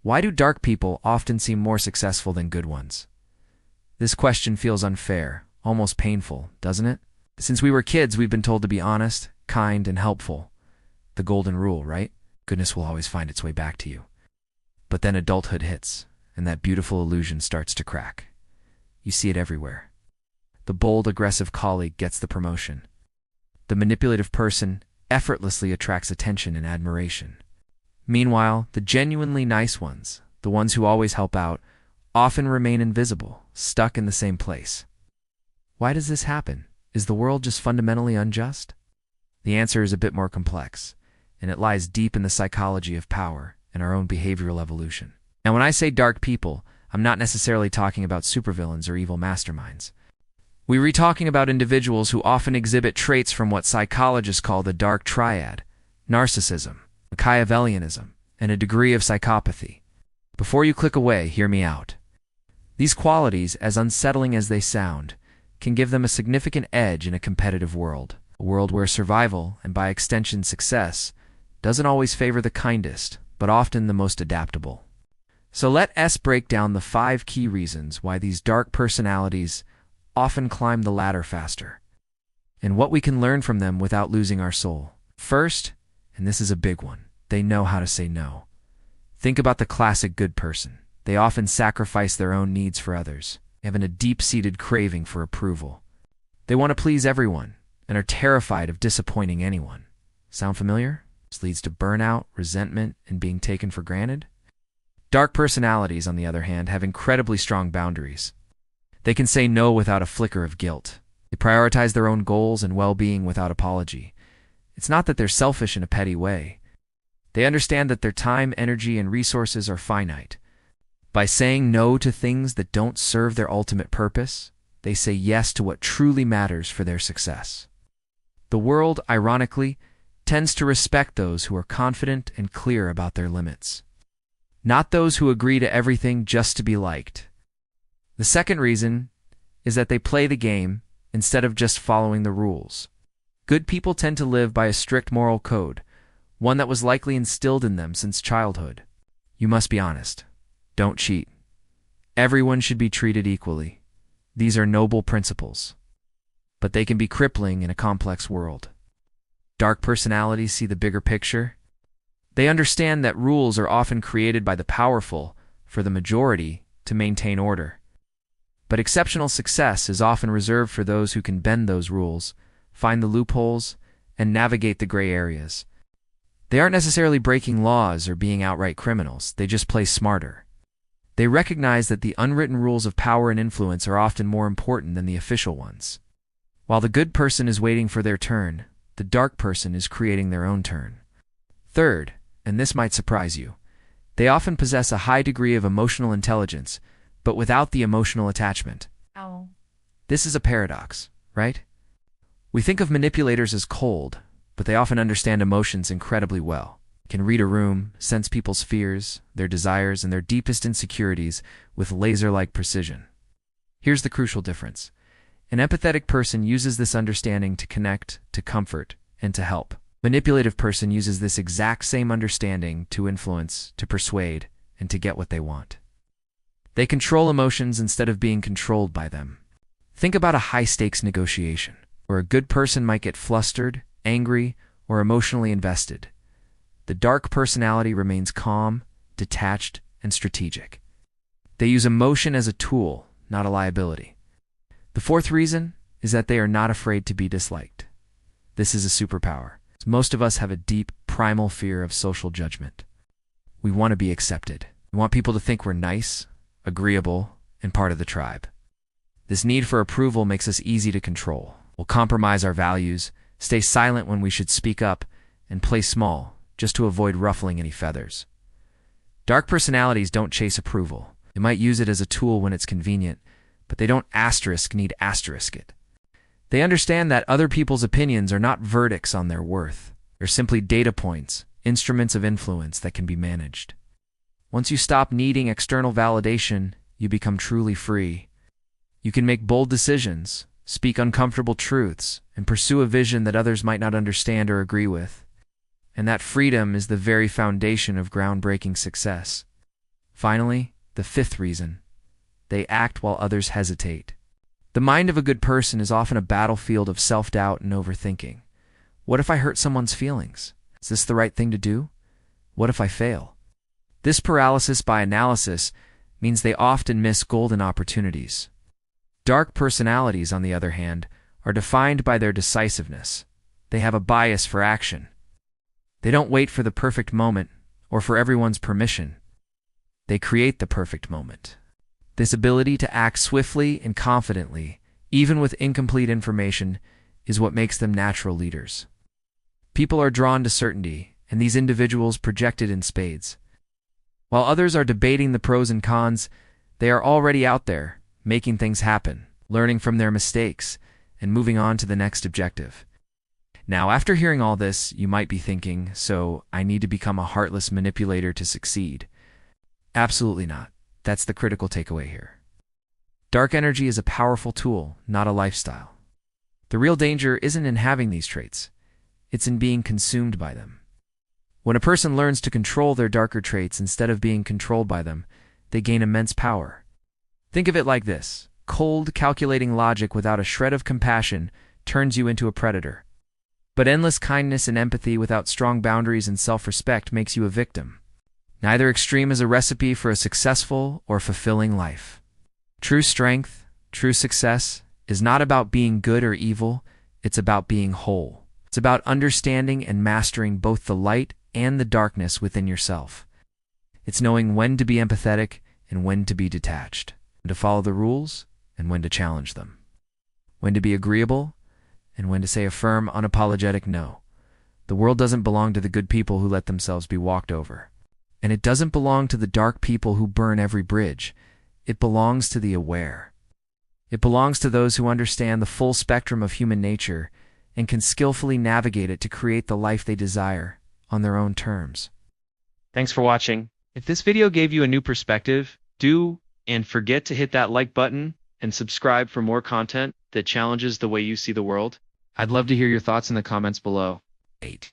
Why do dark people often seem more successful than good ones? This question feels unfair, almost painful, doesn't it? Since we were kids, we've been told to be honest, kind, and helpful. The golden rule, right? Goodness will always find its way back to you. But then adulthood hits, and that beautiful illusion starts to crack. You see it everywhere. The bold, aggressive colleague gets the promotion. The manipulative person effortlessly attracts attention and admiration. Meanwhile, the genuinely nice ones, the ones who always help out, often remain invisible, stuck in the same place. Why does this happen? Is the world just fundamentally unjust? The answer is a bit more complex, and it lies deep in the psychology of power and our own behavioral evolution. Now, when I say dark people, I'm not necessarily talking about supervillains or evil masterminds. We're talking about individuals who often exhibit traits from what psychologists call the dark triad: narcissism, Machiavellianism, and a degree of psychopathy. Before you click away, hear me out. These qualities, as unsettling as they sound, can give them a significant edge in a competitive world, a world where survival, and by extension success, doesn't always favor the kindest, but often the most adaptable. So let us break down the 5 key reasons why these dark personalities often climb the ladder faster, and what we can learn from them without losing our soul. First, and this is a big one, they know how to say no. Think about the classic good person. They often sacrifice their own needs for others, having a deep-seated craving for approval. They want to please everyone and are terrified of disappointing anyone. Sound familiar? This leads to burnout, resentment, and being taken for granted. Dark personalities, on the other hand, have incredibly strong boundaries. They can say no without a flicker of guilt. They prioritize their own goals and well-being without apology. It's not that they're selfish in a petty way. They understand that their time, energy, and resources are finite. By saying no to things that don't serve their ultimate purpose, they say yes to what truly matters for their success. The world, ironically, tends to respect those who are confident and clear about their limits, not those who agree to everything just to be liked. The second reason is that they play the game instead of just following the rules. Good people tend to live by a strict moral code, one that was likely instilled in them since childhood. You must be honest. Don't cheat. Everyone should be treated equally. These are noble principles, but they can be crippling in a complex world. Dark personalities see the bigger picture. They understand that rules are often created by the powerful for the majority to maintain order. But exceptional success is often reserved for those who can bend those rules, find the loopholes, and navigate the gray areas. They aren't necessarily breaking laws or being outright criminals. They just play smarter. They recognize that the unwritten rules of power and influence are often more important than the official ones. While the good person is waiting for their turn, the dark person is creating their own turn. Third, and this might surprise you, they often possess a high degree of emotional intelligence, but without the emotional attachment. Oh. This is a paradox, right? We think of manipulators as cold, but they often understand emotions incredibly well. Can read a room, sense people's fears, their desires, and their deepest insecurities with laser-like precision. Here's the crucial difference. An empathetic person uses this understanding to connect, to comfort, and to help. Manipulative person uses this exact same understanding to influence, to persuade, and to get what they want. They control emotions instead of being controlled by them. Think about a high-stakes negotiation, where a good person might get flustered, angry, or emotionally invested. The dark personality remains calm, detached, and strategic. They use emotion as a tool, not a liability. The fourth reason is that they are not afraid to be disliked. This is a superpower. Most of us have a deep, primal fear of social judgment. We want to be accepted. We want people to think we're nice, agreeable, and part of the tribe. This need for approval makes us easy to control. We'll compromise our values, stay silent when we should speak up, and play small, just to avoid ruffling any feathers. Dark personalities don't chase approval. They might use it as a tool when it's convenient, but they don't need asterisk it. They understand that other people's opinions are not verdicts on their worth. They're simply data points, instruments of influence that can be managed. Once you stop needing external validation, you become truly free. You can make bold decisions, speak uncomfortable truths, and pursue a vision that others might not understand or agree with. And that freedom is the very foundation of groundbreaking success. Finally, the fifth reason: they act while others hesitate. The mind of a good person is often a battlefield of self-doubt and overthinking. What if I hurt someone's feelings? Is this the right thing to do? What if I fail? This paralysis by analysis means they often miss golden opportunities. Dark personalities, on the other hand, are defined by their decisiveness. They have a bias for action. They don't wait for the perfect moment or for everyone's permission. They create the perfect moment. This ability to act swiftly and confidently, even with incomplete information, is what makes them natural leaders. People are drawn to certainty, and these individuals project it in spades. While others are debating the pros and cons, they are already out there, making things happen, learning from their mistakes, and moving on to the next objective. Now, after hearing all this, you might be thinking, so I need to become a heartless manipulator to succeed. Absolutely not. That's the critical takeaway here. Dark energy is a powerful tool, not a lifestyle. The real danger isn't in having these traits. It's in being consumed by them. When a person learns to control their darker traits instead of being controlled by them, they gain immense power. Think of it like this: cold, calculating logic without a shred of compassion turns you into a predator. But endless kindness and empathy without strong boundaries and self-respect makes you a victim. Neither extreme is a recipe for a successful or fulfilling life. True strength, true success, is not about being good or evil, it's about being whole. It's about understanding and mastering both the light and the darkness within yourself. It's knowing when to be empathetic and when to be detached, when to follow the rules and when to challenge them, when to be agreeable and when to say a firm, unapologetic no. The world doesn't belong to the good people who let themselves be walked over. And it doesn't belong to the dark people who burn every bridge. It belongs to the aware. It belongs to those who understand the full spectrum of human nature and can skillfully navigate it to create the life they desire on their own terms. Thanks for watching. If this video gave you a new perspective, do and forget to hit that like button and subscribe for more content that challenges the way you see the world. I'd love to hear your thoughts in the comments below. 8.